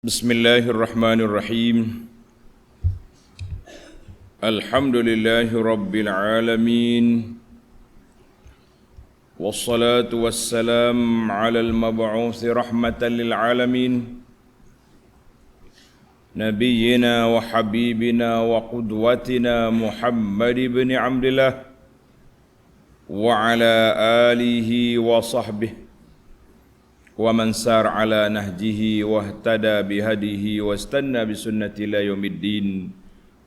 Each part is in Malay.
Bismillahirrahmanirrahim. Alhamdulillahi rabbil alamin. Wassalatu wassalam ala al-mab'uthi rahmatan lil alamin. Nabiyyina wa habibina wa qudwatina Muhammad ibn Abdillah wa ala alihi wa sahbihi wa man sar ala nahjihi wa ihtada bihadihi wa istanna bisunnati ila yaumiddin,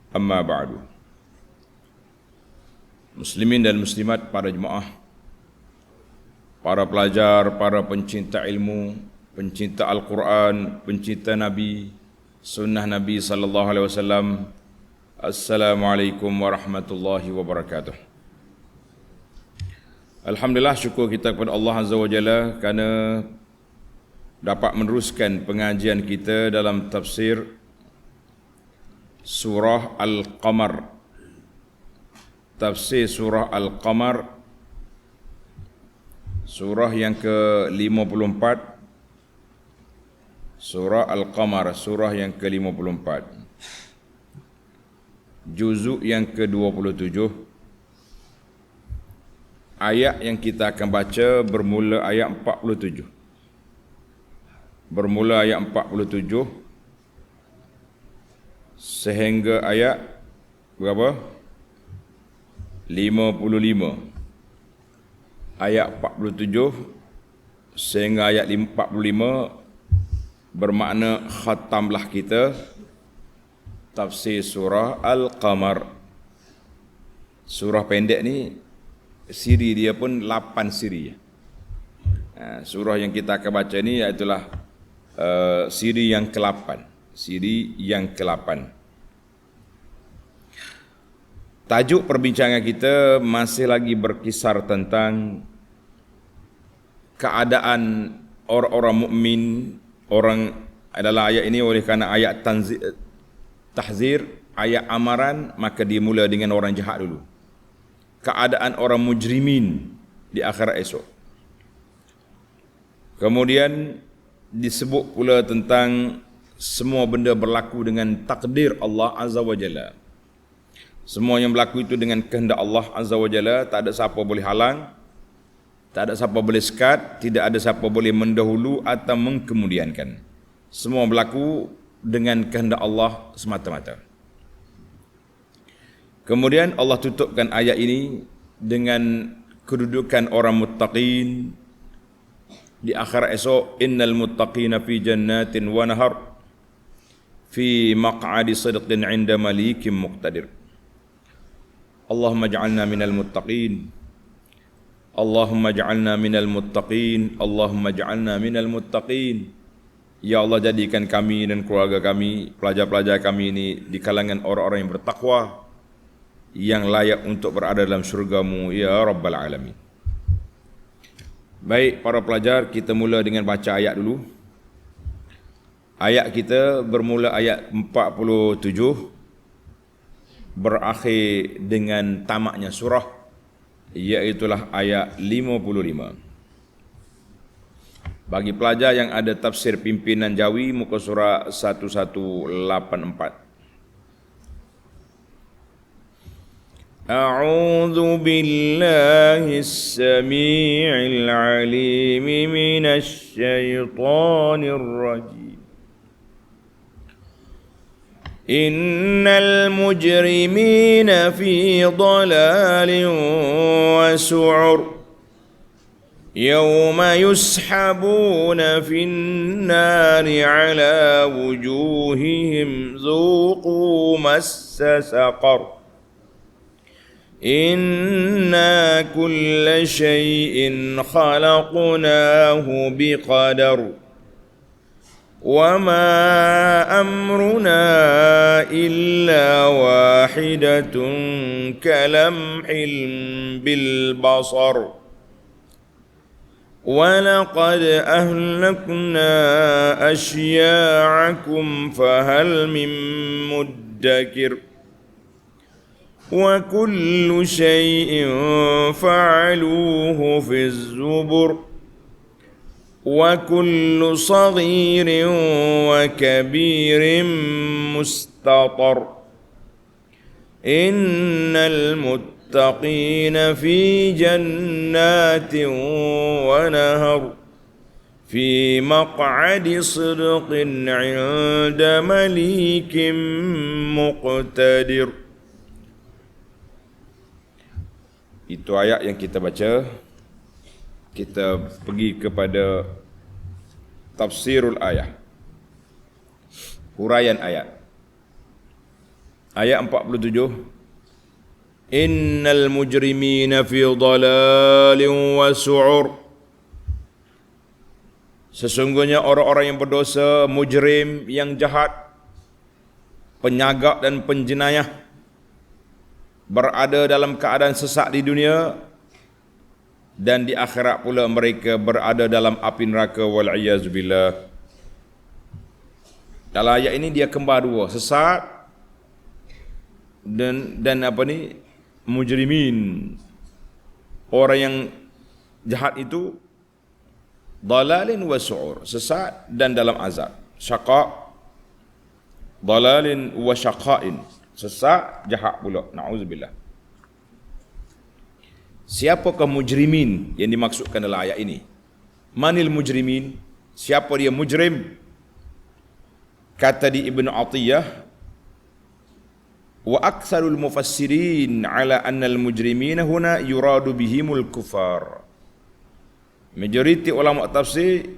amma ba'du. Muslimin dan muslimat, para jemaah, para pelajar, para pencinta ilmu, pencinta Al-Quran, pencinta Nabi, sunnah Nabi sallallahu alaihi wasallam. Assalamualaikum warahmatullahi wabarakatuh. Alhamdulillah, syukur kita kepada Allah Azza wa Jalla kerana dapat meneruskan pengajian kita dalam tafsir surah Al-Qamar. Tafsir surah Al-Qamar, surah yang ke-54. Surah Al-Qamar, surah yang ke-54, juzuk yang ke-27. Ayat yang kita akan baca bermula ayat 47. Bermula ayat 47 sehingga ayat berapa? 55. Ayat 47 sehingga ayat 45 bermakna khatamlah kita tafsir surah Al-Qamar. Surah pendek ni siri dia pun 8 siri. Surah yang kita akan baca ni ialah siri yang ke-8. Siri yang ke-8. Tajuk perbincangan kita masih lagi berkisar tentang keadaan orang-orang mukmin. Orang adalah ayat ini oleh kerana ayat tahzir, ayat amaran, maka dimula dengan orang jahat dulu. Keadaan orang mujrimin di akhirat esok. Kemudian disebut pula tentang semua benda berlaku dengan takdir Allah Azza wa Jalla. Semua yang berlaku itu dengan kehendak Allah Azza wa Jalla. Tak ada siapa boleh halang, tak ada siapa boleh sekat, tidak ada siapa boleh mendahulu atau mengkemudiankan. Semua berlaku dengan kehendak Allah semata-mata. Kemudian Allah tutupkan ayat ini dengan kedudukan orang muttaqin di akhirat esok. Innal muttaqina fi jannatin wa nahar fi maq'adi sidqin 'inda malikin muqtadir. Allahumma ij'alna minal muttaqin. Allahumma ij'alna minal muttaqin. Allahumma ij'alna minal muttaqin. Ya Allah, jadikan kami dan keluarga kami, pelajar-pelajar kami ini di kalangan orang-orang yang bertakwa, yang layak untuk berada dalam syurga-Mu ya Rabbal Alamin. Baik para pelajar, kita mula dengan baca ayat dulu. Ayat kita bermula ayat 47, berakhir dengan tamatnya surah, iaitulah ayat 55. Bagi pelajar yang ada tafsir pimpinan Jawi, muka surah 1184. أعوذ بالله السميع العليم من الشيطان الرجيم إن المجرمين في ضلال وسعر يوم يسحبون في النار على وجوههم ذوقوا مس سقر إنا كل شيء خلقناه بقدر وما أمرنا إلا واحدة كلمح بالبصر ولقد أهلكنا أشياعكم فهل من مدكر وكل شيء فعلوه في الزبر وكل صغير وكبير مستطر إن المتقين في جنات ونهر في مقعد صدق عند مليك مقتدر. Itu ayat yang kita baca. Kita pergi kepada tafsirul ayat, huraian ayat. Ayat 47, innal mujrimina fi dhalalin wa su'ur. Sesungguhnya orang-orang yang berdosa, mujrim, yang jahat, penyagak dan penjenayah, berada dalam keadaan sesat di dunia, dan di akhirat pula mereka berada dalam api neraka, wal'iyazubillah. Dalam ayat ini dia kembar dua, sesat dan apa ni, mujrimin. Orang yang jahat itu dalalin wa su'ur, sesat dan dalam azab. Syaqa, dalalin wa syaqain, sesat, jahat pula. Na'udzubillah. Siapakah mujrimin yang dimaksudkan dalam ayat ini? Manil mujrimin? Siapa dia mujrim? Kata di Ibn Atiyah, wa aktsarul mufassirin ala anna al-mujrimina huna yuradu bihimul kufar. Majoriti ulama tafsir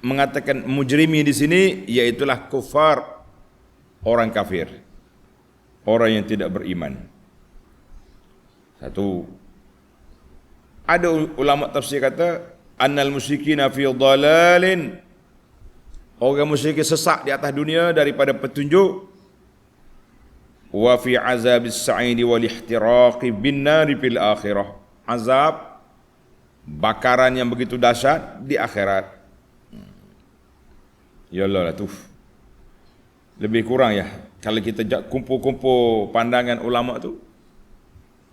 mengatakan mujrimin di sini iaitulah kufar, orang kafir, orang yang tidak beriman. Satu. Ada ulama tafsir kata annal musyrikina fi dhalalin, orang musyrik sesat di atas dunia daripada petunjuk, wa fi azabis sa'idi wal ihtiraqi bin nari fil akhirah, azab, bakaran yang begitu dahsyat di akhirat. Ya Allah lah tu. Lebih kurang ya kalau kita kumpul-kumpul pandangan ulama tu.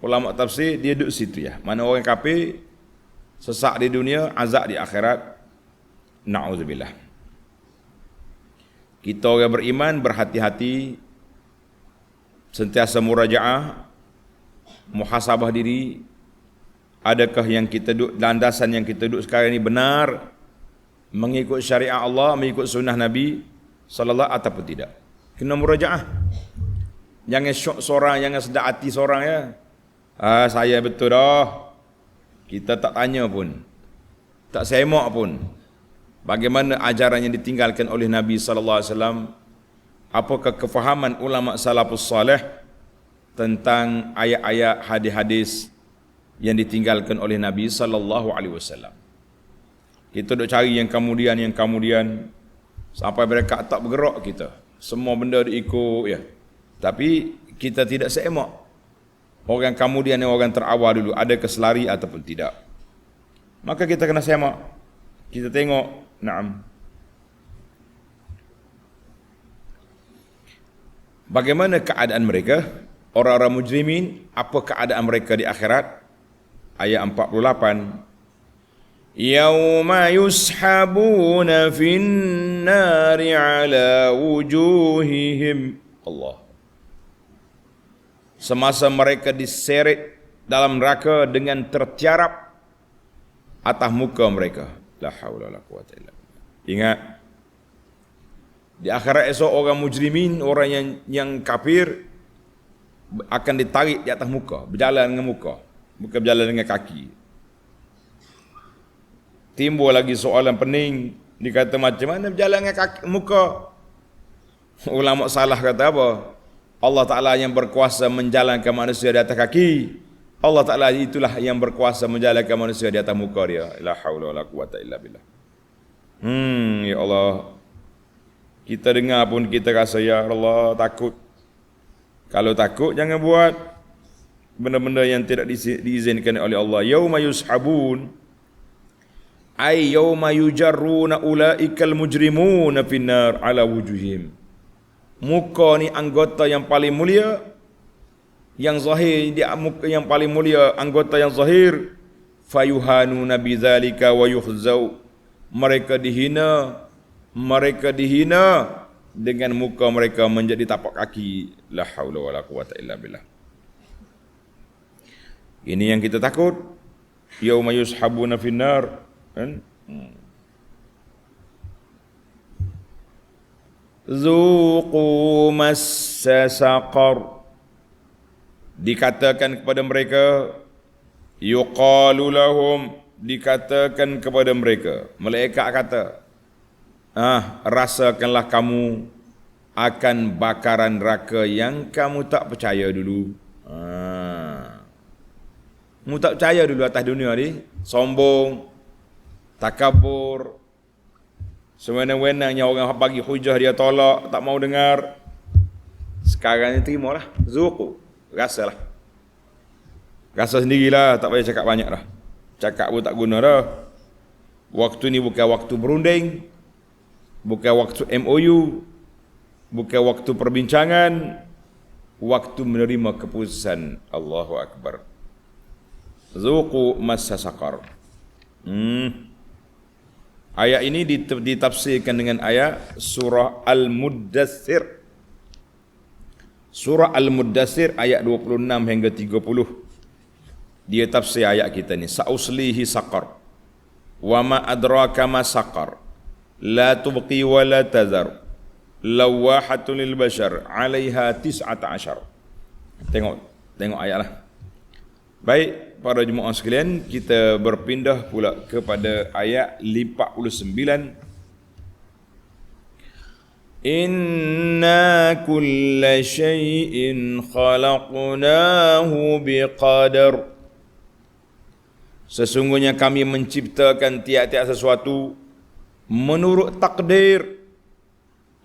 Ulama tafsir dia duduk situ ya. Mana orang kafir sesak di dunia, azab di akhirat. Na'udzubillah. Kita orang beriman berhati-hati, sentiasa murajaah, muhasabah diri. Adakah yang kita duduk, landasan yang kita duduk sekarang ini benar, mengikut syariat Allah, mengikut sunnah Nabi sallallahu ataupun tidak. Kena murajaah. Jangan syok seorang, jangan sedap hati seorang ya. Saya betul dah. Kita tak tanya pun, tak semak pun bagaimana ajaran yang ditinggalkan oleh Nabi sallallahu alaihi wasallam. Apakah kefahaman ulama salafus salih tentang ayat-ayat, hadis-hadis yang ditinggalkan oleh Nabi sallallahu alaihi wasallam. Kita duk cari yang kemudian sampai mereka tak bergerak kita. Semua benda diikut ya. Tapi kita tidak semak. Orang kemudian yang orang terawal dulu, ada keselari ataupun tidak. Maka kita kena semak. Kita tengok, na'am. Bagaimana keadaan mereka? Orang-orang mujrimin, apa keadaan mereka di akhirat? Ayat 48. Yauma yushabuna fin nari ala wujuhihim. Allah. Semasa mereka diseret dalam neraka dengan tertiarap atas muka mereka. La haula wala quwata illa billah. Ingat, di akhirat esok orang mujrimin, orang yang kafir akan ditarik di atas muka, berjalan dengan muka, bukan berjalan dengan kaki. Timbul lagi soalan pening, dikata macam mana berjalan dengan kaki, muka. Ulama salah kata apa? Allah Ta'ala yang berkuasa menjalankan manusia di atas kaki. Allah Ta'ala itulah yang berkuasa menjalankan manusia di atas muka dia. La haula wala quwata illa billah. Ya Allah. Kita dengar pun kita rasa ya Allah takut. Kalau takut jangan buat benda-benda yang tidak diizinkan oleh Allah. Yauma yushabun, ay yauma yujarruna ulaikal mujrimuna finnar ala wujuhim. Muka ni anggota yang paling mulia, yang zahir dia muka yang paling mulia, anggota yang zahir, fayuhanuna bidzalika wa yukhzau. mereka dihina, dengan muka mereka menjadi tapak kaki. La haula wala quwata illa billah. Ini yang kita takut. Yauma yushabuna finnar, kan? Zuqu massa saqar. Dikatakan kepada mereka, yuqalu lahum, dikatakan kepada mereka, malaikat kata, rasakanlah kamu akan bakaran neraka yang kamu tak percaya dulu. Kamu tak percaya dulu atas dunia ni, sombong, takabur, sewenang-wenangnya orang bagi hujah dia tolak, tak mau dengar. Sekarang ni terimalah, zuqu, rasalah. Rasa sendirilah, tak payah cakap banyak dah. Cakap pun tak guna dah. Waktu ni bukan waktu berunding, bukan waktu MOU, bukan waktu perbincangan, waktu menerima keputusan. Allahu Akbar. Zuqu massa saqar. Ayat ini ditafsirkan dengan ayat surah Al-Muddathir. Surah Al-Muddathir ayat 26 hingga 30. Dia tafsir ayat kita ni. Sa'uslihi saqar. Wa ma adraka ma saqar. La tubqi wa la tazar. Lawahatun lil bashar. 'alaiha 19. Tengok ayat lah. Baik, para jemaah sekalian, kita berpindah pula kepada ayat 49. Inna kulla syai'in khalaqnahu biqadar. Sesungguhnya kami menciptakan tiap-tiap sesuatu menurut takdir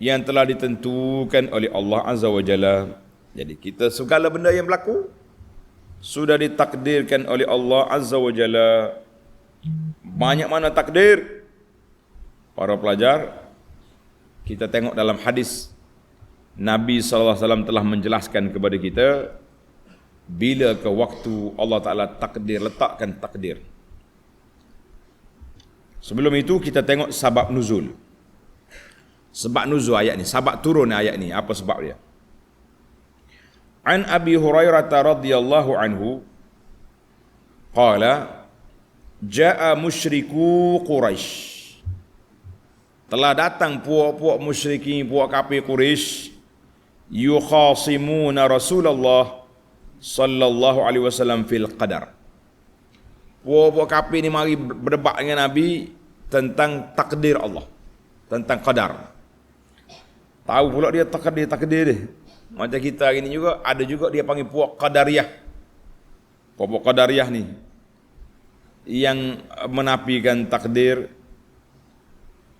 yang telah ditentukan oleh Allah Azza wa Jalla. Jadi kita segala benda yang berlaku sudah ditakdirkan oleh Allah Azza wa Jalla. Banyak mana takdir? Para pelajar, kita tengok dalam hadis Nabi sallallahu alaihi wasallam telah menjelaskan kepada kita bila ke waktu Allah Ta'ala letakkan takdir. Sebelum itu kita tengok sebab nuzul. Sebab nuzul ayat ni, sebab turun ayat ni, apa sebab dia? An Abi Hurairah radhiyallahu anhu qala jaa musyriku Quraisy. Telah datang puak-puak musyrikin, puak kafir Quraisy, yukhasimuna Rasulullah sallallahu alaihi wasallam fil qadar. Puak-puak kafir ni mari berdebat dengan Nabi tentang takdir Allah, tentang qadar. Tahu pula dia takdir dia. Macam kita hari ni juga, ada juga dia panggil puak qadariyah. Puak qadariyah ni yang menafikan takdir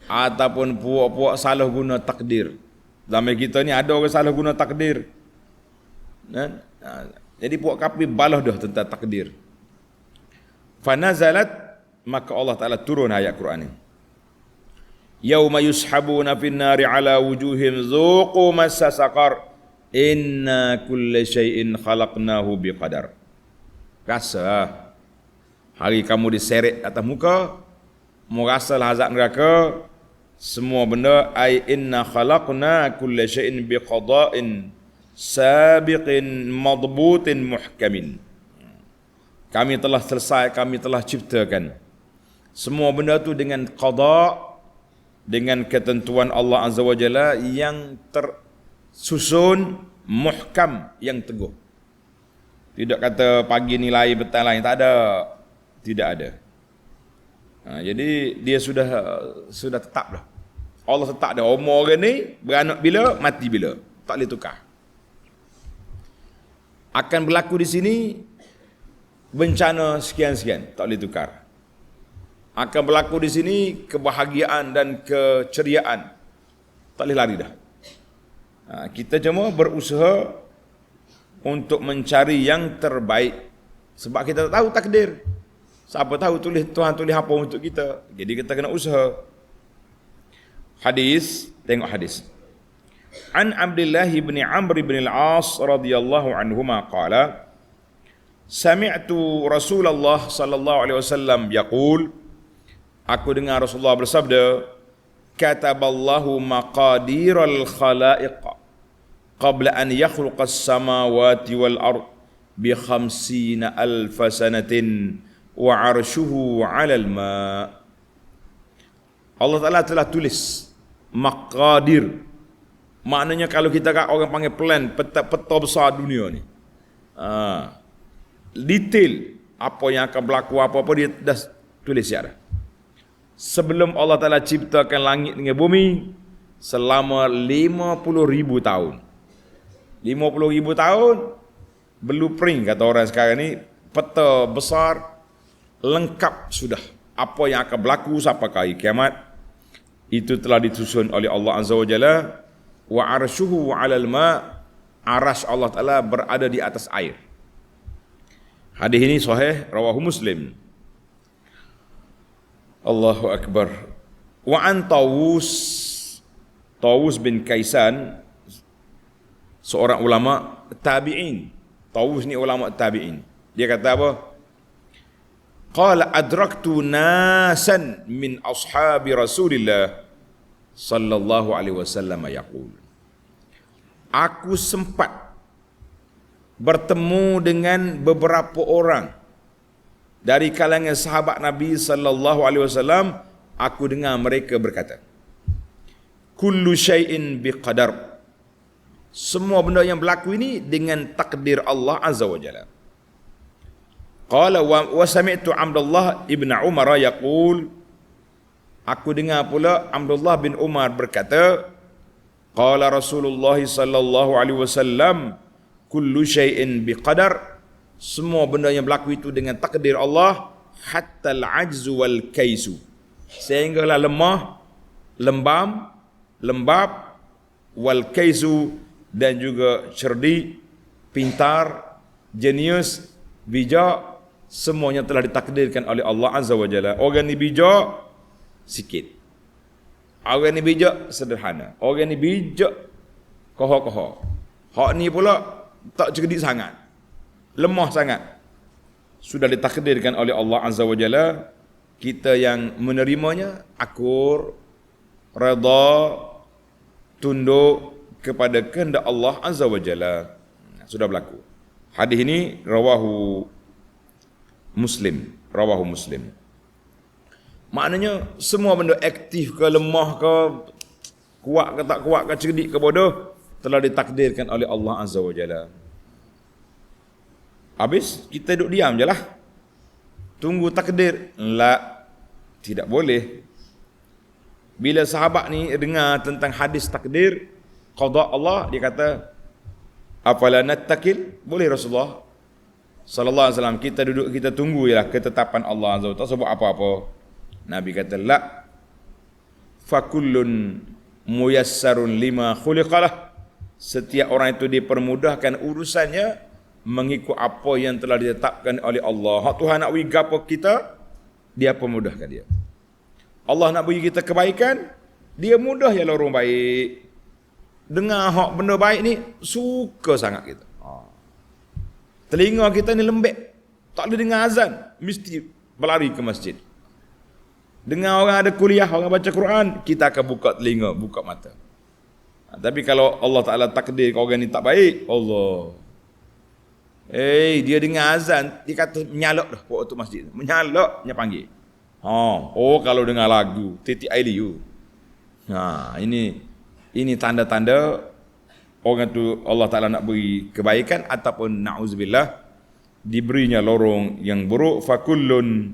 ataupun puak-puak salah guna takdir. Zaman kita ni ada orang salah guna takdir. Jadi puak kafir balas dah tentang takdir. Fanazalat, maka Allah Ta'ala turun ayat Quran ni. Yauma yushabuna fin nari ala wujuhim zuqu massa saqar. Inna kulla syai'in khalaqnahu biqadar. Rasa hari kamu diseret atas muka, mu rasalah azab neraka. Semua benda, ai inna khalaqna kulla syai'in biqada'in sabiqin madbutin muhkamin. Kami telah selesai, kami telah ciptakan semua benda tu dengan qada', dengan ketentuan Allah Azza wa Jalla yang tersusun, muhkam, yang teguh. Tidak kata pagi ni lain, petang lain, tak ada. Tidak ada. Jadi dia sudah tetap dah. Allah tetap dah. Umur orang ni beranak bila, mati bila. Tak boleh tukar. Akan berlaku di sini bencana sekian-sekian, tak boleh tukar. Akan berlaku di sini kebahagiaan dan keceriaan, tak boleh lari dah. Kita cuma berusaha untuk mencari yang terbaik, sebab kita tak tahu takdir. Siapa tahu Tuhan tulis apa untuk kita. Jadi kita kena usaha. Hadis, tengok hadis. An Abdullah bin Amr bin al-As radhiyallahu anhuma qala sami'tu Rasulullah sallallahu alaihi wasallam yaqul Aku dengar Rasulullah bersabda, kataballahu maqadiral khalaiq qabla an yakhluqas samawati wal ard bi 50 alf sanatin wa arshuhu 'alal ma. Allah Taala telah tulis maqadir. Maknanya kalau kita orang panggil plan, peta besar dunia ni. Detail apa yang akan berlaku, apa-apa dia dah tulis ya. Sebelum Allah Taala ciptakan langit dengan bumi selama 50,000 tahun. 50,000 tahun blueprint kata orang sekarang ni, peta besar lengkap sudah apa yang akan berlaku sampai hari kiamat. Itu telah disusun oleh Allah Azza wa Jalla. Wa arshuhu 'alal ma, arasy Allah Taala berada di atas air. Hadis ini sahih, rawahu Muslim. Allahu akbar. Wa an Tawus bin Kaisan, seorang ulama tabi'in. Tawus ni ulama tabi'in. Dia kata apa? Qala adraktu nasan min ashabi Rasulillah sallallahu alaihi wasallam yaqul. Aku sempat bertemu dengan beberapa orang dari kalangan sahabat Nabi sallallahu alaihi wasallam. Aku dengar mereka berkata, kullu syai'in biqadar. Semua benda yang berlaku ini dengan takdir Allah Azza wa Jalla. Qala wa sami'tu Abdullah ibn Umar yaqul. Aku dengar pula Abdullah bin Umar berkata, qala Rasulullah sallallahu alaihi wasallam, kullu syai'in biqadar. Semua benda yang berlaku itu dengan takdir Allah, hatta al-ajzu wal kaisu. Sehinggalah lemah, lembab, wal kaisu, dan juga cerdik, pintar, jenius, bijak, semuanya telah ditakdirkan oleh Allah Azza wa Jalla. Orang ni bijak sikit, orang ni bijak sederhana, orang ni bijak koho-koho, hak ni pula tak cerdik sangat, lemah sangat. Sudah ditakdirkan oleh Allah Azza wa Jalla. Kita yang menerimanya akur, redha, tunduk kepada kehendak Allah Azza wa Jalla. Sudah berlaku. Hadis ini rawahu Muslim. Maknanya semua benda aktif ke lemah ke, kuat ke tak kuat ke, cerdik ke bodoh, telah ditakdirkan oleh Allah Azza wa Jalla. Habis kita duduk diam je lah, tunggu takdir? La, tidak boleh. Bila sahabat ni dengar tentang hadis takdir, qada Allah, dia kata, afala nattakil? Boleh Rasulullah sallallahu alaihi wasallam, kita duduk, kita tunggu jelah ketetapan Allah Azza wa Jalla, tak sebut apa-apa. Nabi kata, la, fakullun muyassarun lima khuliqalah. Setiap orang itu dipermudahkan urusannya mengikut apa yang telah ditetapkan oleh Allah. Hak Tuhan nak bagi gapo kita, dia permudahkan dia. Allah nak bagi kita kebaikan, dia mudah ya orang baik. Dengar hak benda baik ni, suka sangat kita. Telinga kita ni lembek, tak boleh dengar azan, mesti berlari ke masjid. Dengar orang ada kuliah, orang baca Quran, kita akan buka telinga, buka mata. Tapi kalau Allah Ta'ala takdir orang ni tak baik, Allah, dia dengar azan, dia kata menyalak dah waktu masjid. Menyalak, dia panggil. Kalau dengar lagu, titik ailiu. Ini tanda-tanda orang tu Allah Ta'ala nak beri kebaikan ataupun na'udzubillah diberinya lorong yang buruk. Fakullun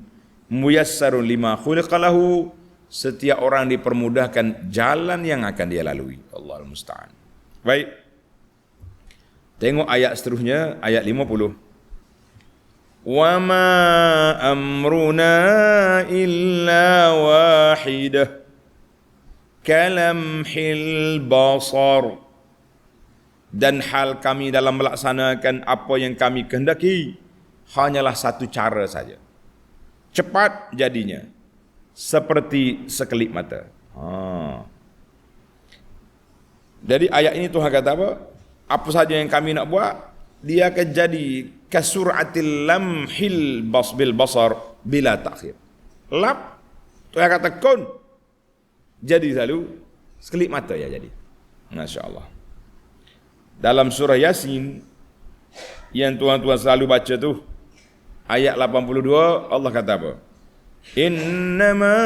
muyassarun lima khuliqalahu. Setiap orang dipermudahkan jalan yang akan dia lalui. Allahul musta'an. Baik. Tengok ayat seterusnya, ayat 50. Wa ma amruna illa wahidah kalamhil basar. Dan hal kami dalam melaksanakan apa yang kami kehendaki hanyalah satu cara saja. Cepat jadinya, seperti sekelip mata. Jadi ayat ini Tuhan kata apa? Apa saja yang kami nak buat, dia akan jadi kasuratil lamhil bil basar bila takhir. Lap, Tuhan kata kun, jadi selalu sekelip mata ya jadi. Masya-Allah. Dalam surah Yasin yang tuan-tuan selalu baca tu ayat 82 Allah kata apa? Innama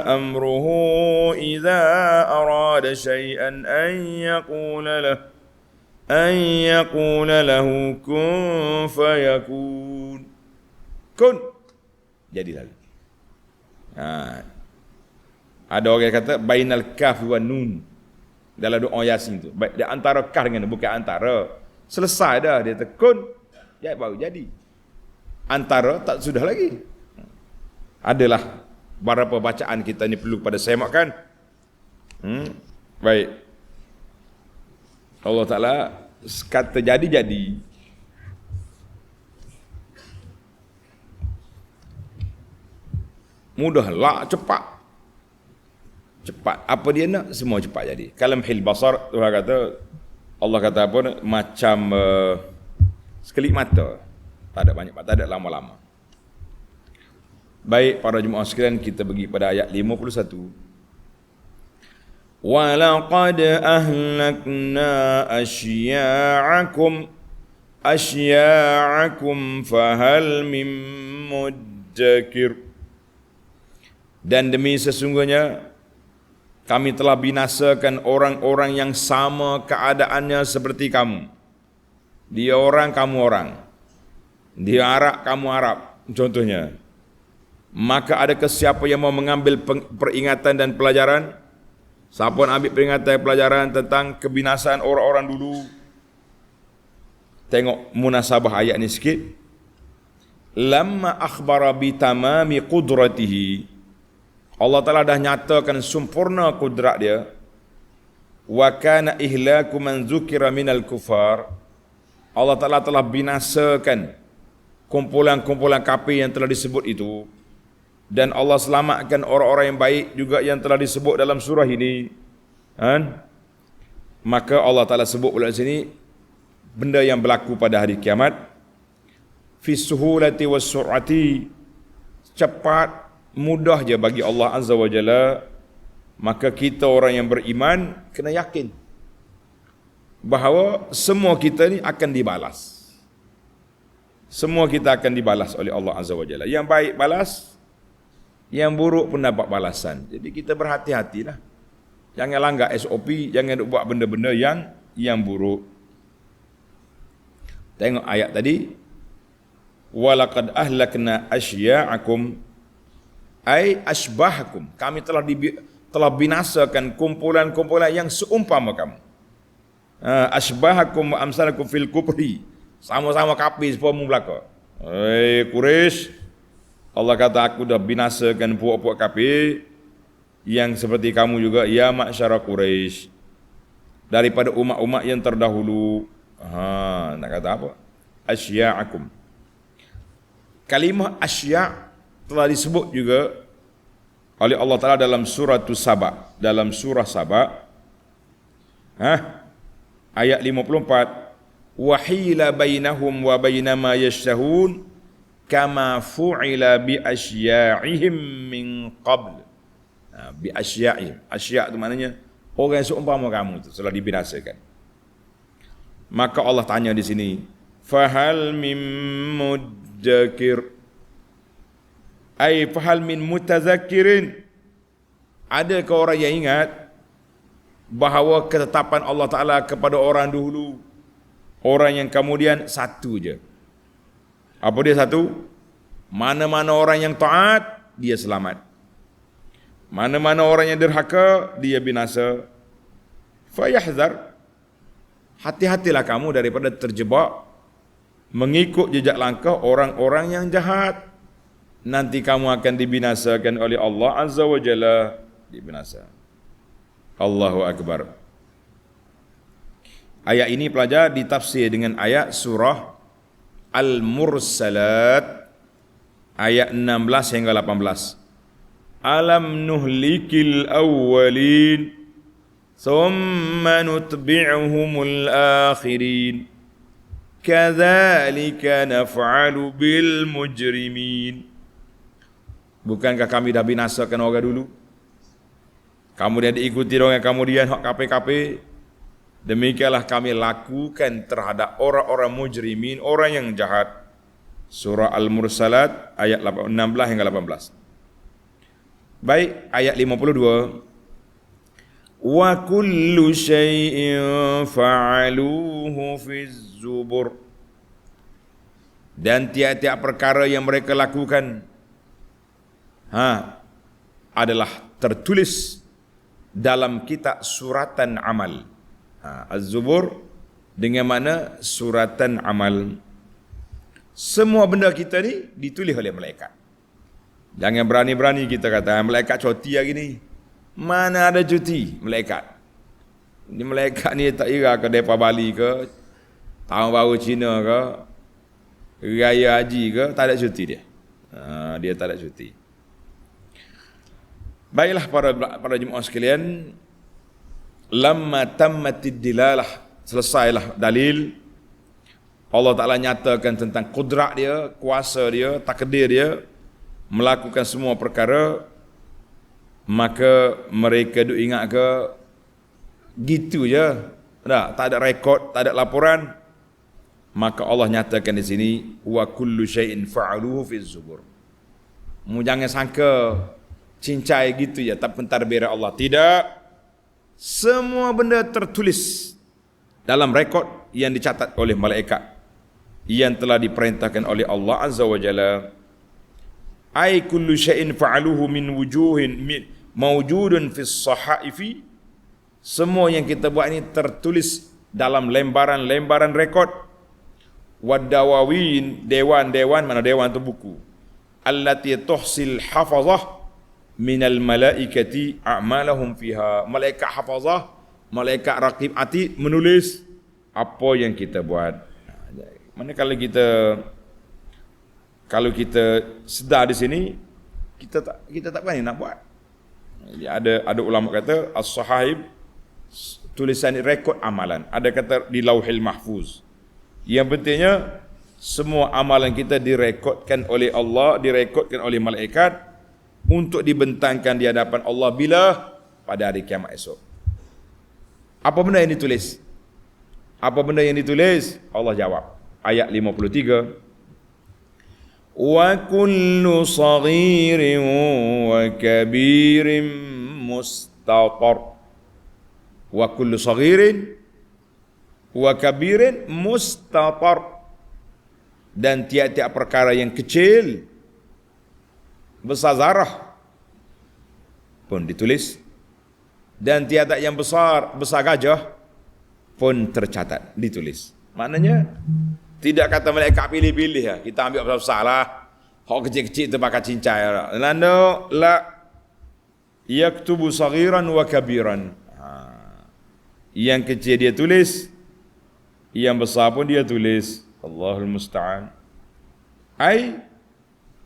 amruhu idza arada syai'an an yaqula lahu kun fayakun. Kun jadi lalu. Ada orang yang kata bainal kaf wa nun dalam doa Yasin tu. Di antara kaf dengan bukan antara. Selesai dah dia tekun, ya baru jadi. Antara tak sudah lagi. Adalah beberapa bacaan kita ni perlu pada semak kan? Baik. Allah Ta'ala kata jadi. Mudahlah, cepat. Apa dia nak, semua cepat jadi. Kalamhil basar, Tuhan kata, Allah kata apa, macam sekelip mata. Tak ada banyak, tak ada lama-lama. Baik, para jemaah sekalian, kita pergi pada ayat 51. وَلَقَدْ أَهْلَكْنَا أَشْيَاعَكُمْ فَهَلْ مِن مُدَّكِرٍ. Dan demi sesungguhnya kami telah binasakan orang-orang yang sama keadaannya seperti kamu. Dia orang, kamu orang. Dia Arab, kamu Arab. Contohnya. Maka adakah siapa yang mau mengambil peringatan dan pelajaran? Siapa yang ambil peringatan dan pelajaran tentang kebinasaan orang-orang dulu? Tengok munasabah ayat ni sikit. Lamma akhbara bitamami qudratihi. Allah Ta'ala dah nyatakan sempurna kudrat dia. Wa kana ihlaku man zukira minal kufar. Allah Ta'ala telah binasakan kumpulan-kumpulan kafir yang telah disebut itu. Dan Allah selamatkan orang-orang yang baik juga yang telah disebut dalam surah ini. Maka Allah Ta'ala sebut pula di sini benda yang berlaku pada hari kiamat. Fi suhulati was sur'ati. Cepat, mudah je bagi Allah Azza wa Jalla. Maka kita orang yang beriman kena yakin bahawa semua kita ni akan dibalas. Semua kita akan dibalas oleh Allah Azza wa Jalla. Yang baik balas, yang buruk pun dapat balasan. Jadi kita berhati-hatilah. Jangan langgar SOP, jangan buat benda-benda yang buruk. Tengok ayat tadi. Walaqad ahlakna asya'akum ay asbahakum. Kami telah binasakan kumpulan-kumpulan yang seumpama kamu. Asbahakum wa amsalakum fil kufri. Sama-sama kafir semua belaka. Quraisy, Allah kata aku dah binasakan puak-puak kafir yang seperti kamu juga ya ma'syara Quraisy, daripada umat-umat yang terdahulu. Nak kata apa? Asya'akum. Kalimah asya' telah disebut juga oleh Allah Ta'ala dalam surah Saba. Dalam surah Saba ayat 54, wahila bainahum wa bainama yashtahun kama fu'ila bi asya'ihim min qabl. Bi asya'ihim. Asya' itu maknanya orang yang seumpama kamu itu telah dibinasakan. Maka Allah tanya di sini, fahal min mudzakir, ay fahal min mutazakkirin. Adakah orang yang ingat bahawa ketetapan Allah Ta'ala kepada orang dahulu, orang yang kemudian satu je. Apa dia satu? Mana-mana orang yang taat, dia selamat. Mana-mana orang yang derhaka, dia binasa. Fayahzar, hati-hatilah kamu daripada terjebak mengikut jejak langkah orang-orang yang jahat. Nanti kamu akan dibinasakan oleh Allah Azza wa Jalla. Dibinasa. Allahu Akbar. Ayat ini pelajar ditafsir dengan ayat surah Al-Mursalat ayat 16 hingga 18. Alam nuhlikil awwalin thumma nutbi'uhumul akhirin kadzalika naf'alu bil mujrimin. Bukankah kami dah binasakan orang dulu? Kemudian diikuti orang kemudian hak KPKP. Demikianlah kami lakukan terhadap orang-orang mujrimin, orang yang jahat. Surah Al-Mursalat ayat 16 hingga 18. Baik, ayat 52. Wa kullu syai'in fa'aluhu fiz zubur. Dan tiap-tiap perkara yang mereka lakukan adalah tertulis dalam kitab suratan amal. Az-Zubur dengan mana suratan amal. Semua benda kita ni ditulis oleh malaikat. Jangan berani-berani kita kata malaikat cuti hari ni. Mana ada cuti malaikat? Ni malaikat ni tak kira ke depa Bali ke, tahun baru Cina ke, raya haji ke, tak ada cuti dia. Dia tak ada cuti. Baiklah para jemaah sekalian, lamma tammatid dilalah, selesailah dalil. Allah Ta'ala nyatakan tentang kudrat dia, kuasa dia, takdir dia melakukan semua perkara. Maka mereka duk ingat ke gitu je, tak ada rekod, tak ada laporan. Maka Allah nyatakan di sini wa kullu syai'in fa'aluhu fiz zubur. Mu jangan sangka cincai gitu ya, tak pentadbir Allah. Tidak. Semua benda tertulis dalam rekod yang dicatat oleh malaikat yang telah diperintahkan oleh Allah Azza wa Jalla. Ai kullu syai'in fa'aluhu min wujuhin mawjudun fis sahaifi. Semua yang kita buat ini tertulis dalam lembaran-lembaran rekod. Wadawawin, dewan-dewan, mana dewan itu buku. Allati tuhsil hafazah minal malaikati a'malahum fiha. Malaikat hafazah, malaikat raqib atid menulis apa yang kita buat. Mana kalau kita sedar di sini, kita tak berani nak buat. Ada ulama kata as-sahaib, tulisan rekod amalan. Ada kata di Lauhil Mahfuz. Yang pentingnya semua amalan kita direkodkan oleh Allah, direkodkan oleh malaikat untuk dibentangkan di hadapan Allah bila pada hari kiamat esok. Apa benda yang ditulis? Apa benda yang ditulis? Allah jawab. Ayat 53. Wa kullu saghirin wa kabirin mustatar. Wa kullu saghirin wa kabirin mustatar. Dan tiap-tiap perkara yang kecil, besar zarah pun ditulis. Dan tiap-tiap yang besar gajah pun tercatat, ditulis. Maknanya tidak kata malaikat pilih-pilih ya. Kita ambil besar-besar lah. Hak kecil-kecil tu pakai cincai. La yaktubu saghiran wa kabiran. Yang kecil dia tulis, yang besar pun dia tulis. Allahul musta'an. Ai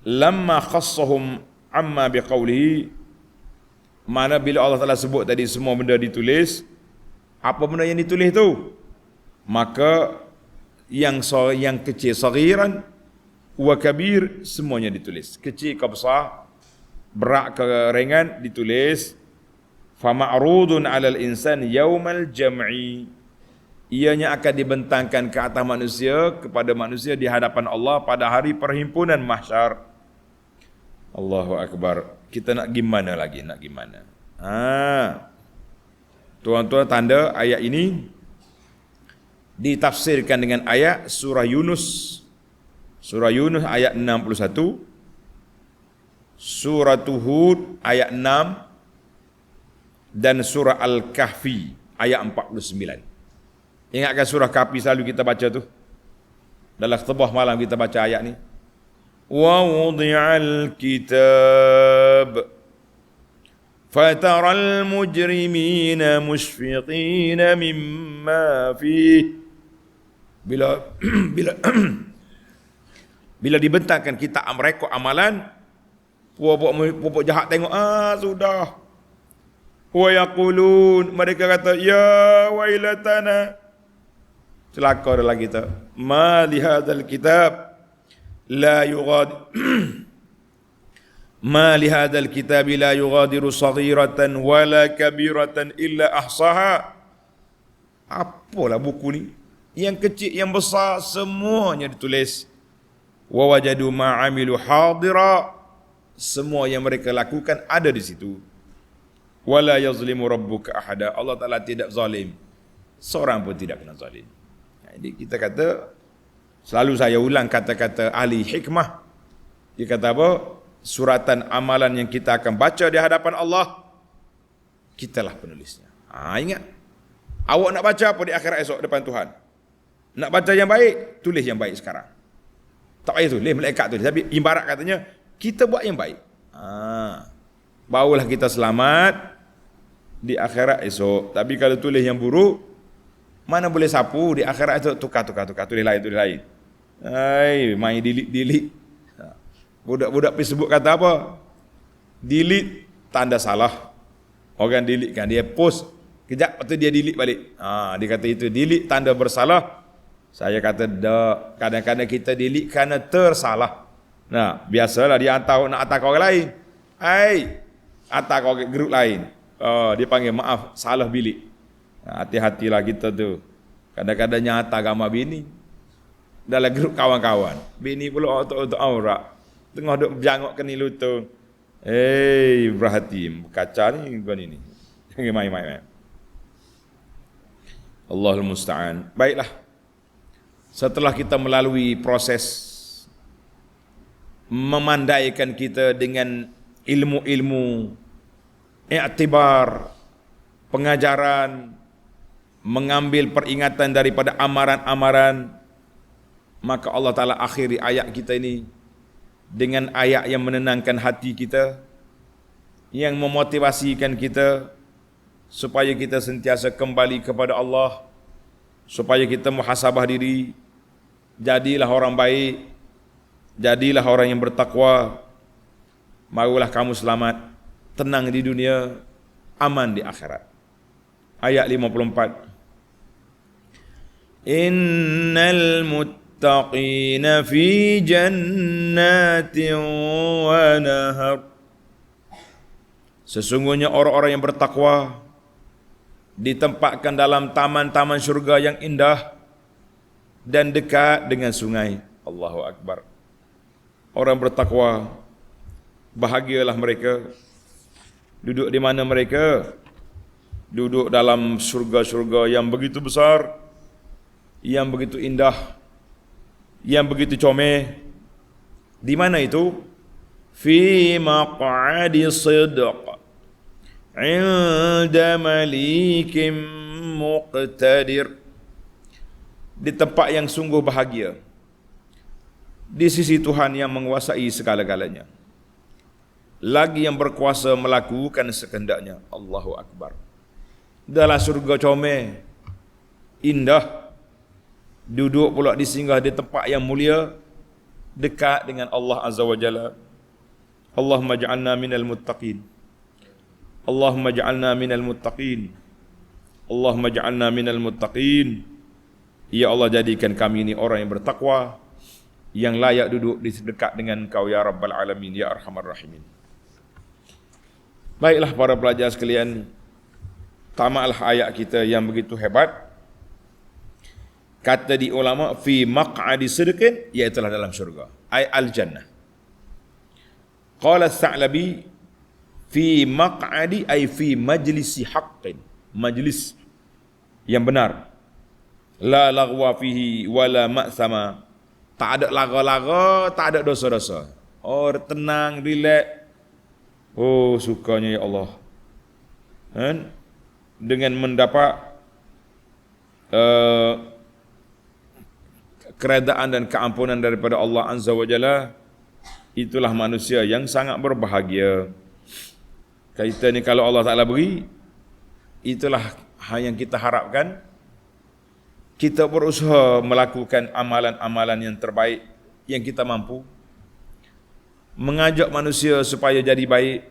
lamma khassahum amma biqaulihi. Mana bila Allah Taala sebut tadi semua benda ditulis, apa benda yang ditulis tu? Maka yang kecil saghiran wa kabir semuanya ditulis. Kecil ke besar, berat ke ringan ditulis. Fa ma'rudun 'alal insan yaumal jam'i. Ianya akan dibentangkan ke atas manusia, kepada manusia di hadapan Allah pada hari perhimpunan mahsyar. Allahu akbar. Kita nak gimana lagi? Nak gimana? Tuan-tuan, tanda ayat ini ditafsirkan dengan ayat surah Yunus. Surah Yunus ayat 61. Surah Hud ayat 6 dan surah Al-Kahfi ayat 49. Ingatkan surah Kahfi selalu kita baca tu. Dalam khutbah malam kita baca ayat ni. Wa wudi'al kitab fataral mujrimina mushfiqina mimma fihi. Bila dibentangkan kitab rekod amalan, puak jahat tengok, sudah. Wa yaqulun, mereka kata, ya wailatana, celaka adalah kita. Ma li hadzal kitab la yughadiru Ma li hadzal kitabi la yughadiru saghiratan wala kabiratan illa ahsaha. Apalah buku ni? Yang kecil, yang besar, semuanya ditulis. Wa wajadu ma amilu hadira. Semua yang mereka lakukan ada di situ. Wala yazlimu rabbuka ahada. Allah Taala tidak zalim. Seorang pun tidak kena zalim. Jadi kita kata, selalu saya ulang kata-kata ahli hikmah. Dia kata apa? Suratan amalan yang kita akan baca di hadapan Allah, kitalah penulisnya. Ingat, awak nak baca apa di akhirat esok depan Tuhan? Nak baca yang baik, tulis yang baik sekarang. Tak payah tulis, malaikat tulis. Tapi ibarat katanya, kita buat yang baik. Barulah kita selamat di akhirat esok. Tapi kalau tulis yang buruk, mana boleh sapu di akhirat esok, tukar, tulis lain. Main delete. Budak-budak Facebook kata apa? Delete, tanda salah. Orang delete kan, dia post, kejap lepas tu dia delete balik. Dia kata itu delete tanda bersalah. Saya kata dak, kadang-kadang kita delete kerana tersalah. Nah, biasalah dia nak hantar ke orang lain. Hantar ke grup lain. Dia panggil maaf, salah bilik. Hati-hatilah kita tu. Kadang-kadang nyata gambar bini dalam grup kawan-kawan. Bini pula untuk aurat. Tengah duk berjangok ke ni lutut. Berhati, kaca ni gua ni. Jangan main-main. Allahul musta'an. Baiklah. Setelah kita melalui proses memandaikan kita dengan ilmu-ilmu, i'tibar, pengajaran, mengambil peringatan daripada amaran-amaran, maka Allah Ta'ala akhiri ayat kita ini dengan ayat yang menenangkan hati kita, yang memotivasikan kita supaya kita sentiasa kembali kepada Allah, supaya kita muhasabah diri, jadilah orang baik, jadilah orang yang bertakwa, marulah kamu selamat, tenang di dunia, aman di akhirat. Ayat 54. Innal muttaqina fi jannatin wa nahar. Sesungguhnya orang-orang yang bertakwa ditempatkan dalam taman-taman syurga yang indah dan dekat dengan sungai. Allahu Akbar. Orang bertakwa, bahagialah mereka. Duduk di mana mereka? Duduk dalam syurga-syurga yang begitu besar, yang begitu indah, yang begitu comel. Di mana itu? Fi maq'adi sidq 'inda malikim muqtadir. Di tempat yang sungguh bahagia, di sisi Tuhan yang menguasai segala-galanya, lagi yang berkuasa melakukan sekehendaknya. Allahu Akbar. Dalam surga comel, indah, duduk pula disinggah di tempat yang mulia, dekat dengan Allah Azza wa Jalla. Allahumma ja'alna minal muttaqin. Allahumma ja'alna minal muttaqin. Allahumma ja'alna minal muttaqin. Ya Allah, jadikan kami ini orang yang bertakwa, yang layak duduk di dekat dengan Engkau ya Rabbal Alamin, ya Arhamar Rahimin. Baiklah para pelajar sekalian, tamatlah ayat kita yang begitu hebat. Kata di ulama, fi maq'adi sidqin, iaitu dalam syurga, ay al-jannah. Qala Sa'labi, fi maq'adi ay fi majlisi haqqin, majlis yang benar. La laghwa fihi wala ma'thama, tak ada laga-laga, tak ada dosa-dosa. Tenang, relax. Sukanya ya Allah. Dengan mendapat keredaan dan keampunan daripada Allah Azza wa Jalla, itulah manusia yang sangat berbahagia. Kita ni kalau Allah Ta'ala beri, itulah yang kita harapkan. Kita berusaha melakukan amalan-amalan yang terbaik yang kita mampu, mengajak manusia supaya jadi baik,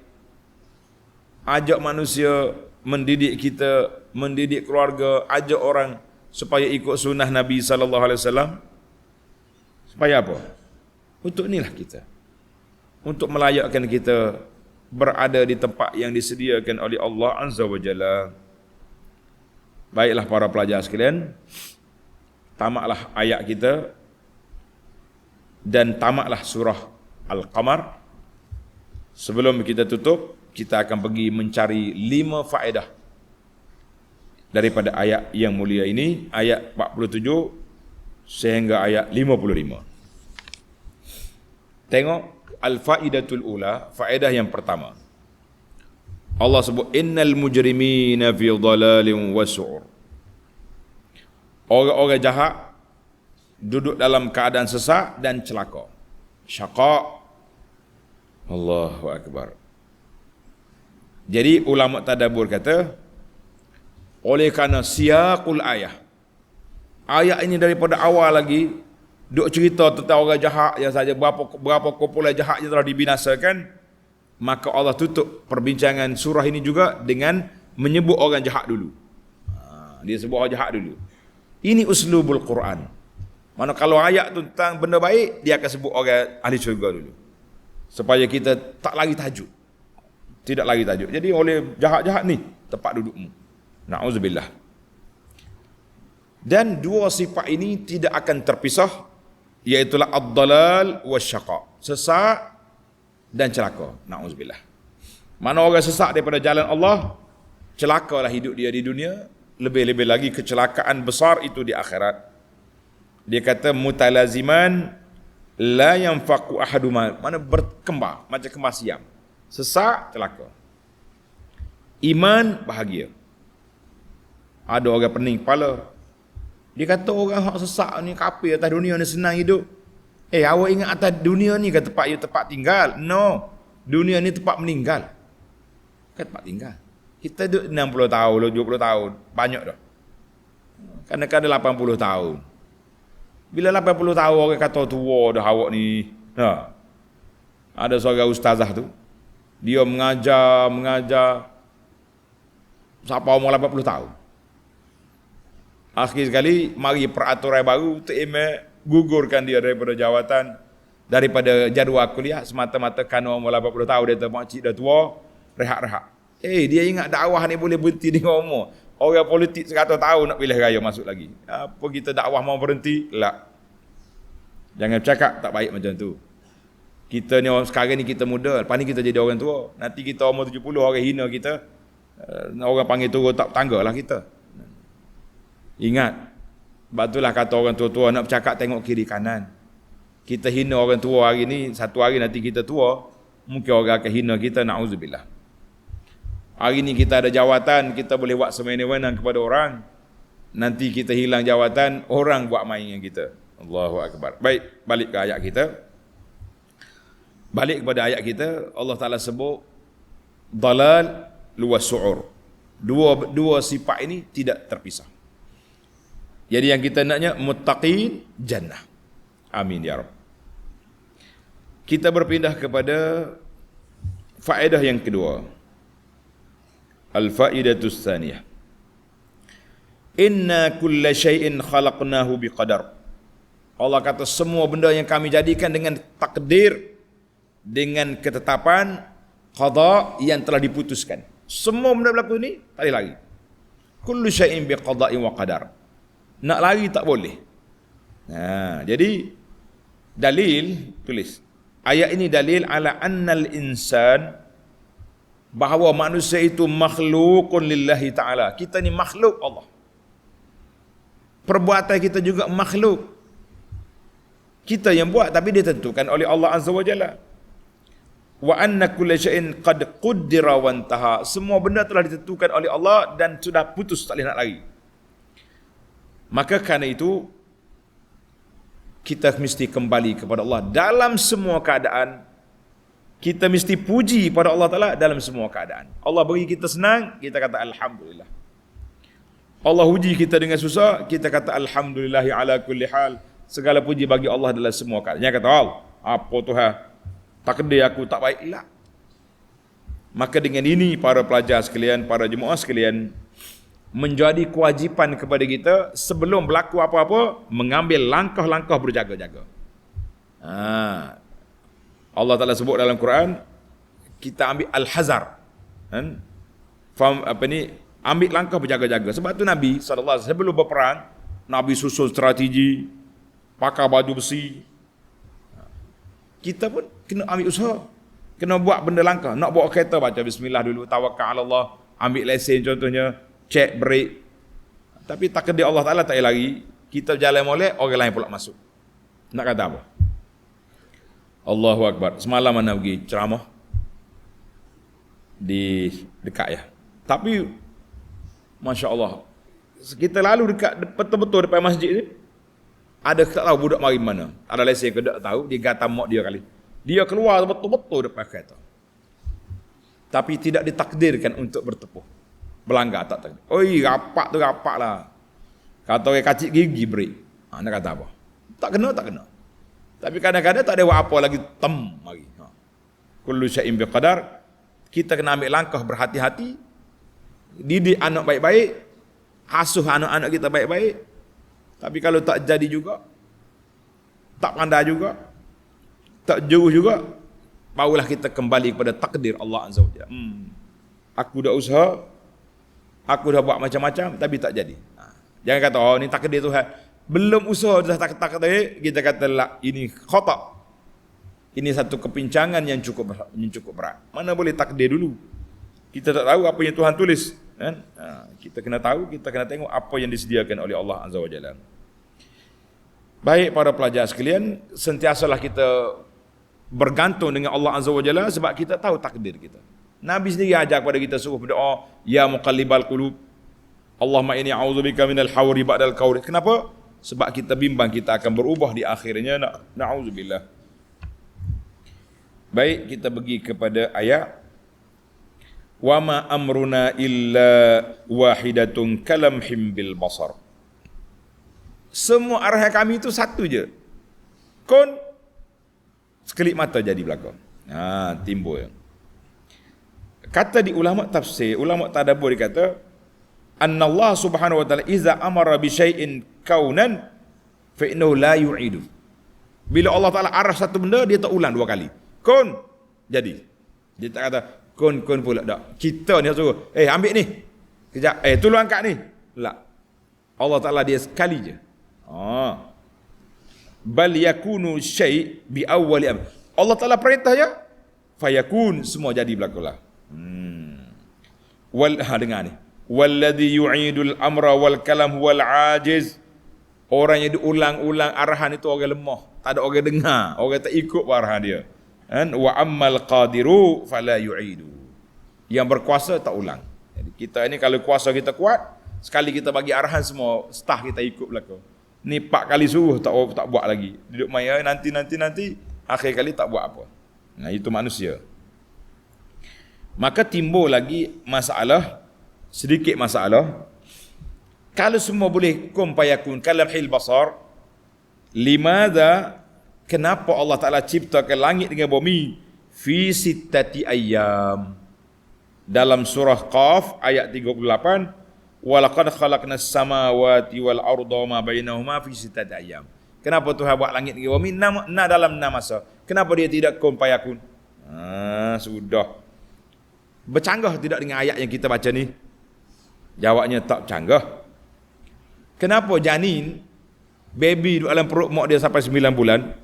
ajak manusia mendidik kita, mendidik keluarga, ajak orang supaya ikut sunnah Nabi sallallahu alaihi wasallam. Supaya apa? Untuk inilah kita. untuk melayakkan kita berada di tempat yang disediakan oleh Allah Azza wa Jalla. Baiklah para pelajar sekalian, tamatlah ayat kita dan tamatlah surah Al-Qamar. Sebelum kita tutup, kita akan pergi mencari 5 faedah daripada ayat yang mulia ini, ayat 47 sehingga ayat 55. Tengok al-faidatul ula, faedah yang pertama. Allah sebut innal mujrimina fi dhalalin wa su'ur. Orang-orang jahat duduk dalam keadaan sesat dan celaka. Syaqa. Allahu akbar. Jadi ulama tadabbur kata, oleh kerana siyaqul ayah, ayat ini daripada awal lagi duk cerita tentang orang jahat yang saja berapa kumpulan jahat yang telah dibinasakan, maka Allah tutup perbincangan surah ini juga dengan menyebut orang jahat dulu. Dia sebut orang jahat dulu. Ini uslubul Quran. Mana kalau ayat tentang benda baik, dia akan sebut orang ahli syurga dulu, supaya kita tak lagi tajuk, tidak lagi tajuk. Jadi oleh jahat-jahat ni tempat dudukmu. Na'udzubillah. Dan dua sifat ini tidak akan terpisah, iaitulah ad-dalal wasyaqa, sesat dan celaka. Na'udzubillah. Mana orang sesat daripada jalan Allah, celakalah hidup dia di dunia, lebih-lebih lagi kecelakaan besar itu di akhirat. Dia kata mutalaziman la yanfaqu ahaduma, mana berkembar macam kembar siam. Sesat, celaka. Iman, bahagia. Ada orang pening kepala, dia kata orang hak sesak ni kafir, atas dunia ni senang hidup. Awak ingat atas dunia ni ke tempat you tempat tinggal? No. Dunia ni tempat meninggal. Kan tempat tinggal. Kita duduk 60 tahun, 70 tahun, banyak dah. Kadang-kadang 80 tahun. Bila 80 tahun orang kata tua dah awak ni. Ada seorang ustazah tu, dia mengajar sampai umur 80 tahun. Akhir sekali mari peraturan baru untuk gugurkan dia daripada jawatan, daripada jadual kuliah, semata-mata kerana umur 80 tahun dia tu makcik dah tua, rehat-rehat. Dia ingat dakwah ni boleh berhenti dengan umur. Orang politik 100 tahun nak pilih raya masuk lagi. Apa kita dakwah mau berhenti? Tak. Jangan cakap tak baik macam tu. Kita ni sekarang ni kita muda, lepas ni kita jadi orang tua. Nanti kita umur 70 orang hina kita. Orang panggil turun tak tangga lah kita. Ingat, batulah kata orang tua-tua nak bercakap tengok kiri kanan. Kita hina orang tua hari ni, satu hari nanti kita tua, mungkin orang akan hina kita, na'udzubillah. Hari ni kita ada jawatan, kita boleh buat semena-mena kepada orang. Nanti kita hilang jawatan, orang buat main dengan kita. Allahu akbar. Baik, balik ke ayat kita. Balik kepada ayat kita, Allah Ta'ala sebut dalal luas su'ur. Dua sifat ini tidak terpisah. Jadi yang kita naknya muttaqin jannah. Amin ya Rabb. Kita berpindah kepada faedah yang kedua. Al-faidatus tsaniyah. Inna kulla syai'in khalaqnahu biqadar. Allah kata semua benda yang kami jadikan dengan takdir, dengan ketetapan qada yang telah diputuskan. Semua benda berlaku ni tak boleh lari. Kullu syai'in biqada'in wa qadar. Nak lari tak boleh. Jadi dalil, tulis. Ayat ini dalil ala annal insan, bahawa manusia itu makhlukun lillahi ta'ala. Kita ni makhluk Allah. Perbuatan kita juga makhluk. Kita yang buat tapi ditentukan oleh Allah Azza wa Jalla. Wa anna kulla syai'in qad quddira wa intaha. Semua benda telah ditentukan oleh Allah dan sudah putus, tak boleh nak lari. Maka kerana itu kita mesti kembali kepada Allah dalam semua keadaan. Kita mesti puji pada Allah Ta'ala dalam semua keadaan. Allah beri kita senang, kita kata Alhamdulillah. Allah uji kita dengan susah, kita kata Alhamdulillahi ala kulli hal. Segala puji bagi Allah dalam semua keadaan. Jangan kata, apa Tuhan, takdir aku tak baik. Tak. Maka dengan ini para pelajar sekalian, para jemaah sekalian, menjadi kewajipan kepada kita sebelum berlaku apa-apa, mengambil langkah-langkah berjaga-jaga. Allah Ta'ala sebut dalam Quran, kita ambil al-hazar. Kan? Faham apa ni? Ambil langkah berjaga-jaga. Sebab tu Nabi SAW sebelum berperang, Nabi susun strategi, pakai baju besi. Kita pun kena ambil usaha. Kena buat benda langkah. Nak bawa kereta, baca bismillah dulu, tawakkal ala Allah, ambil lesen contohnya, check brake. Tapi takdir Allah Ta'ala tak payah lari. Kita jalan molek, orang lain pula masuk. Nak kata apa? Allahu Akbar. Semalam mana pergi ceramah di dekat ya. Tapi Masya Allah, kita lalu dekat betul-betul depan masjid ni, ada tak tahu budak mari mana. Ada lesen ke tak tahu, dia gata mak dia kali. Dia keluar betul-betul depan kereta. Tapi tidak ditakdirkan untuk bertepuh. Berlanggar tak takdir. Oi, rapak tu rapak lah. Kata orang kacik gigi break. Nak kata apa? Tak kena. Tapi kadang-kadang tak ada buat apa lagi, mari. Kullu syai'in biqadar. Kita kena ambil langkah berhati-hati. Didik anak baik-baik. Asuh anak-anak kita baik-baik. Tapi kalau tak jadi juga, tak pandai juga, tak jauh juga, barulah kita kembali kepada takdir Allah Azza wa Jalla. Aku dah usaha, aku dah buat macam-macam, tapi tak jadi. Jangan kata, oh ni takdir Tuhan. Belum usaha dah takdir, kita kata lah, ini khata'. Ini satu kepincangan yang cukup berat. Mana boleh takdir dulu. Kita tak tahu apa yang Tuhan tulis. Kan? Kita kena tahu, kita kena tengok apa yang disediakan oleh Allah Azza wa Jalla. Baik para pelajar sekalian, sentiasalah kita bergantung dengan Allah Azza wa Jalla sebab kita tahu takdir kita. Nabi sendiri ajar kepada kita suruh berdoa, ya muqallibal qulub, Allahumma inni a'udzubika minal hawri ba'dal qawri. Kenapa? Sebab kita bimbang kita akan berubah di akhirnya. Na'udzubillah. Baik, kita pergi kepada ayat. Wa ma amruna illa wahidatun kalamhim bil basar. Semua arahan kami itu satu je. Kun, sekelip mata jadi berlaku. Timbul. Kata di ulama tafsir, ulama tadabbur dikata, anna Allah Subhanahu wa taala iza amara bi syai'in kaunan fa innahu la yu'idu. Bila Allah Taala arah satu benda, dia tak ulang dua kali. Kun, jadi. Dia tak kata kun pula tak. Kita ni suruh, ambil ni. Kejap, tolong angkat ni. Tak. Allah Taala dia sekali je. Bal yakunu syai' bi awwali amr. Allah Taala perintah je, fayakun, semua jadi berlakulah. Dengar ni. Walladhi yu'idul amra wal kalam wal ajiz. Orang yang diulang-ulang arahan itu orang lemah, tak ada orang dengar, orang tak ikut arahan dia. Wa ammal qadiru fala yu'idu. Yang berkuasa tak ulang. Jadi kita ini kalau kuasa kita kuat, sekali kita bagi arahan semua staff kita ikut belaka. Ni 4 kali suruh tak buat lagi. Duduk maya nanti akhir kali tak buat apa. Itu manusia. Maka timbul lagi sedikit masalah. Kalau semua boleh kun fayakun kalamhil basar, limadha, kenapa Allah Ta'ala ciptakan langit dengan bumi fi sittati ayyam? Dalam surah Qaf ayat 38, walaqad khalaqnas samawati wal arda ma bainahuma fi sittati ayyam. Kenapa Tuhan buat langit dengan bumi dalam 6 masa? Kenapa dia tidak kun fayakun? Sudah. Bercanggah tidak dengan ayat yang kita baca ni? Jawabnya tak bercanggah. Kenapa janin, baby duduk dalam perut mak dia sampai 9 bulan,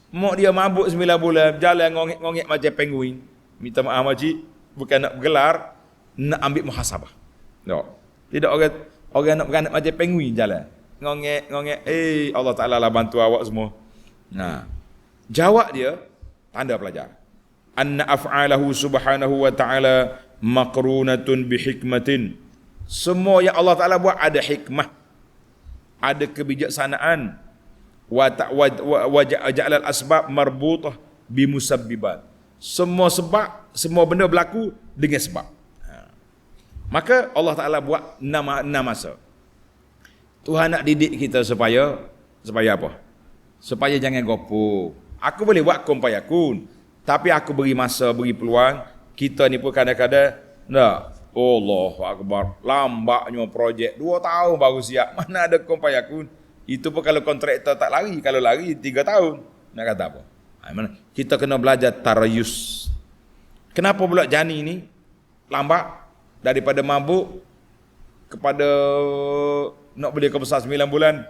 mak dia mabuk 9 bulan, jalan ngongek-ngongek macam penguin. Minta maaf makcik, bukan nak bergelar, nak ambil muhasabah. Tak. Tidak, orang nak beranak macam penguin jalan. Ngongek-ngongek, Allah Ta'ala lah bantu awak semua. Jawab dia, tanda pelajar. Anna af'alahu subhanahu wa ta'ala maqrunatun bihikmatin. Semua yang Allah Ta'ala buat ada hikmah, ada kebijaksanaan. Wa ja'alal asbab marbutah bimusabbibat. Semua sebab, semua benda berlaku dengan sebab. Maka Allah Ta'ala buat 6 masa. Tuhan nak didik kita supaya apa? Supaya jangan gopoh. Aku boleh buat kun fayakun, tapi aku beri masa, beri peluang. Kita ni pun kadang-kadang Allahu Akbar, lambatnya projek 2 tahun baru siap. Mana ada kun fayakun? Itu pun kalau kontraktor tak lari, kalau lari 3 tahun. Nak kata apa? Kita kena belajar tarayus. Kenapa pula jani ni lambat daripada mabuk kepada nak boleh ke besar 9 bulan?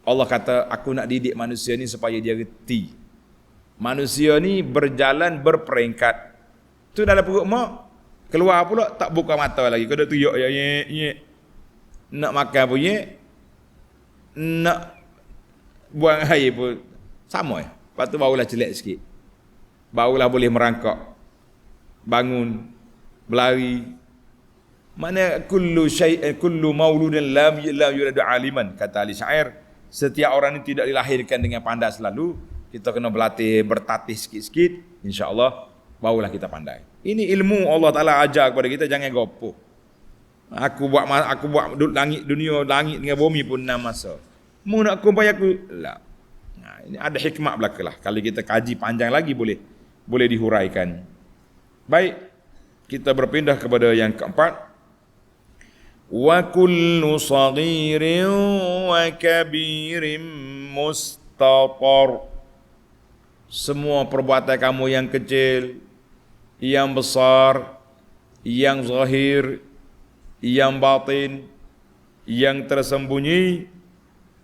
Allah kata, aku nak didik manusia ni supaya dia reti. Manusia ni berjalan berperingkat. Tu dalam perut mak, keluar pula tak buka mata lagi. Kau dah tuyuk ya. Nak makan pun ya. Nak buang air pun sama ya. Lepas tu barulah celak sikit. Barulah boleh merangkak. Bangun, berlari. Mana kullu mauludin lam yuladu aliman, kata ahli syair. Setiap orang ni tidak dilahirkan dengan pandai selalu. Kita kena berlatih, bertatih sikit-sikit, insya-Allah barulah kita pandai. Ini ilmu Allah Taala ajar kepada kita, jangan gopoh. Aku buat langit dunia, langit dengan bumi pun 6 masa. Mu nak kumpai aku? La. Nah, ini ada hikmah belakalah. Kalau kita kaji panjang lagi boleh dihuraikan. Baik, kita berpindah kepada yang keempat. Wa kullu saghirin wa kabirin mustatar. Semua perbuatan kamu yang kecil, yang besar, yang zahir, yang batin, yang tersembunyi,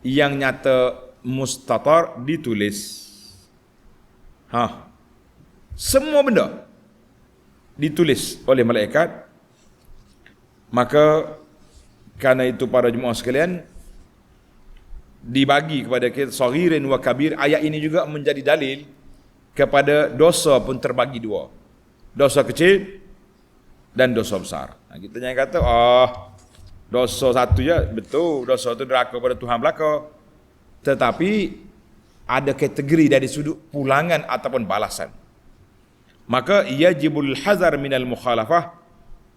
yang nyata, mustatar, ditulis. Semua benda ditulis oleh malaikat. Maka kerana itu para jemaah sekalian, dibagi kepada kita saghirin wa kabir. Ayat ini juga menjadi dalil kepada dosa pun terbagi dua. Dosa kecil dan dosa besar. Kita jangan kata dosa satu je, betul, dosa tu neraka pada Tuhan belaka. Tetapi ada kategori dari sudut pulangan ataupun balasan. Maka yajibul hazar minal mukhalafah,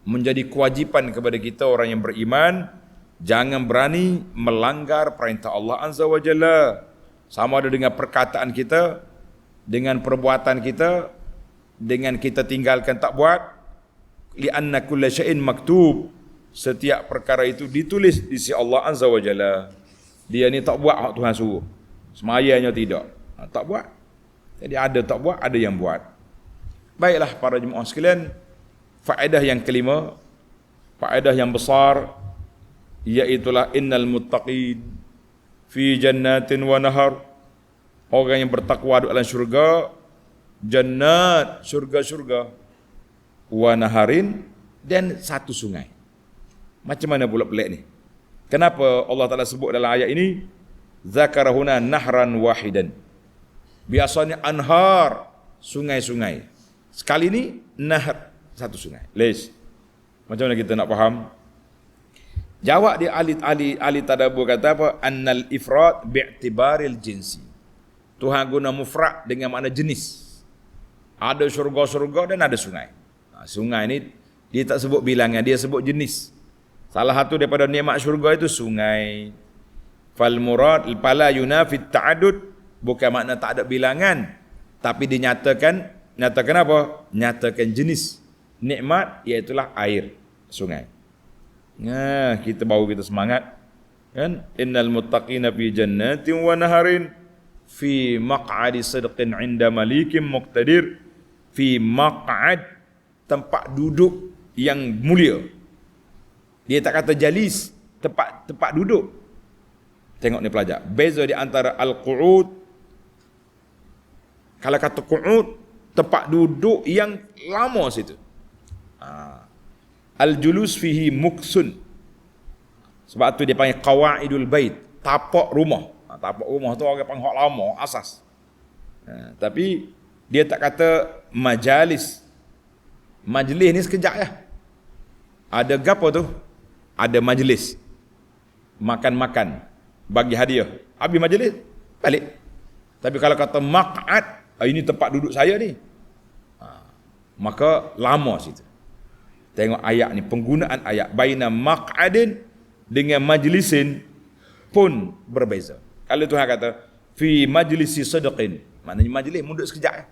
menjadi kewajipan kepada kita orang yang beriman, jangan berani melanggar perintah Allah Azza wa Jalla. Sama ada dengan perkataan kita, dengan perbuatan kita, dengan kita tinggalkan tak buat. Li'anna kulla syai'in maktub. Setiap perkara itu ditulis di sisi Allah Azza wa Jalla. Dia ni tak buat hak Tuhan suruh. Semayanya tidak. Tak buat. Jadi ada tak buat, ada yang buat. Baiklah para jemaah sekalian, faedah yang kelima, faedah yang besar, iaitulah innal muttaqin fi jannatin wa nahar. Orang yang bertakwa dalam syurga, jannat, syurga-syurga, wa naharin, dan satu sungai. Macam mana pula pelik ni? Kenapa Allah Ta'ala sebut dalam ayat ini zakarahuna nahran wahidan? Biasanya anhar, sungai-sungai. Sekali ni nahar, satu sungai. Les. Macam mana kita nak faham? Jawab dia ahli tadabbur kata apa? Annal ifrat bi'tibaril jinsi. Tuhan guna mufrad dengan makna jenis. Ada syurga-syurga dan ada sungai. Sungai ni dia tak sebut bilangan, dia sebut jenis. Salah satu daripada nikmat syurga itu sungai. Fal murad fala yunafit ta'addud, bukan makna tak ada bilangan, tapi dinyatakan apa? Nyatakan jenis nikmat, iaitulah air, sungai. Kita baru kita semangat kan? Innal muttaqina fi jannatin wa naharin fi maq'adi sidqin 'inda malikin muqtadir. Fi maq'ad, tempat duduk yang mulia. Dia tak kata jalis, tempat duduk. Tengok ni pelajar, beza di antara al-qu'ud. Kalau kata qu'ud, tempat duduk yang lama situ. Al-julus fihi muksun. Sebab tu dia panggil qawaidul bait, tapak rumah. Tapak rumah tu orang panggil lama, asas. Tapi dia tak kata majalis. Majlis ni sekejap ya. Ada gapo tu? Ada majlis. Makan-makan, bagi hadiah. Habis majlis, balik. Tapi kalau kata maq'ad, ini tempat duduk saya ni. Maka lama situ. Tengok ayat ni, penggunaan ayat baina maq'adin dengan majlisin pun berbeza. Kalau Tuhan kata fi majlisi sidqin, maknanya majlis duduk sekejap ya.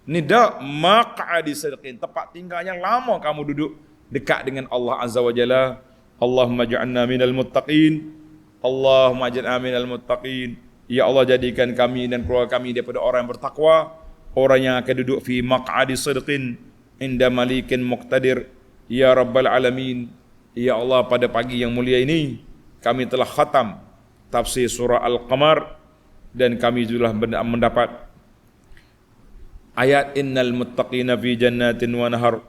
Ni dak maq'adi sidqin, tempat tinggal yang lama kamu duduk dekat dengan Allah Azza wa Jalla. Allahumma ja'alna minal muttaqin. Allahumma ja'alna minal muttaqin. Ya Allah, jadikan kami dan keluarga kami daripada orang yang bertakwa. orang yang akan duduk fi maq'adi sidqin inda malikin muqtadir. Ya Rabbal Alamin, ya Allah, pada pagi yang mulia ini kami telah khatam tafsir surah Al-Qamar dan kami telah mendapat ayat innal muttaqina fi jannatin wa nahar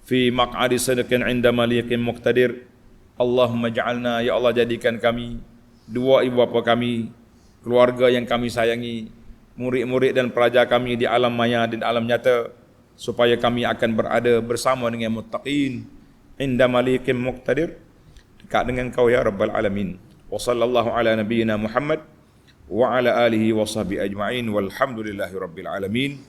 fi maq'adi sidqin 'inda malikin muqtadir. Allahumma ja'alna, ya Allah, jadikan kami, dua ibu bapa kami, keluarga yang kami sayangi, murid-murid dan pelajar kami di alam maya dan alam nyata, supaya kami akan berada bersama dengan muttaqin 'inda malikin muqtadir, dekat dengan Kau ya Rabbal Alamin. Wa sallallahu ala nabiyyina Muhammad wa ala alihi wa sahbihi ajma'in walhamdulillahi rabbil alamin.